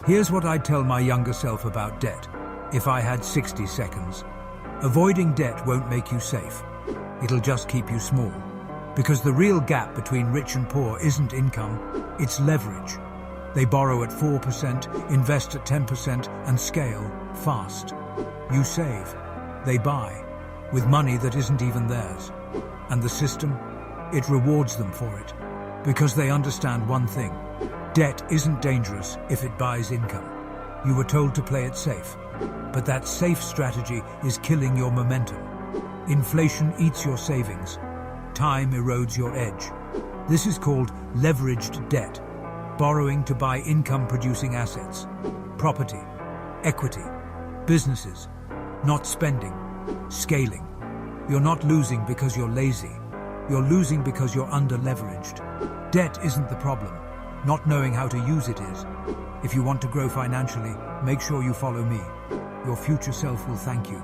Here's what I'd tell my younger self about debt, if I had 60 seconds. Avoiding debt won't make you safe. It'll just keep you small. Because the real gap between rich and poor isn't income, it's leverage. They borrow at 4%, invest at 10%, and scale fast. You save. They buy, with money that isn't even theirs. And the system? It rewards them for it. Because they understand one thing. Debt isn't dangerous if it buys income. You were told to play it safe. But that safe strategy is killing your momentum. Inflation eats your savings. Time erodes your edge. This is called leveraged debt. Borrowing to buy income-producing assets. Property, equity, businesses. Not spending, scaling. You're not losing because you're lazy. You're losing because you're under-leveraged. Debt isn't the problem. Not knowing how to use it is. If you want to grow financially, make sure you follow me. Your future self will thank you.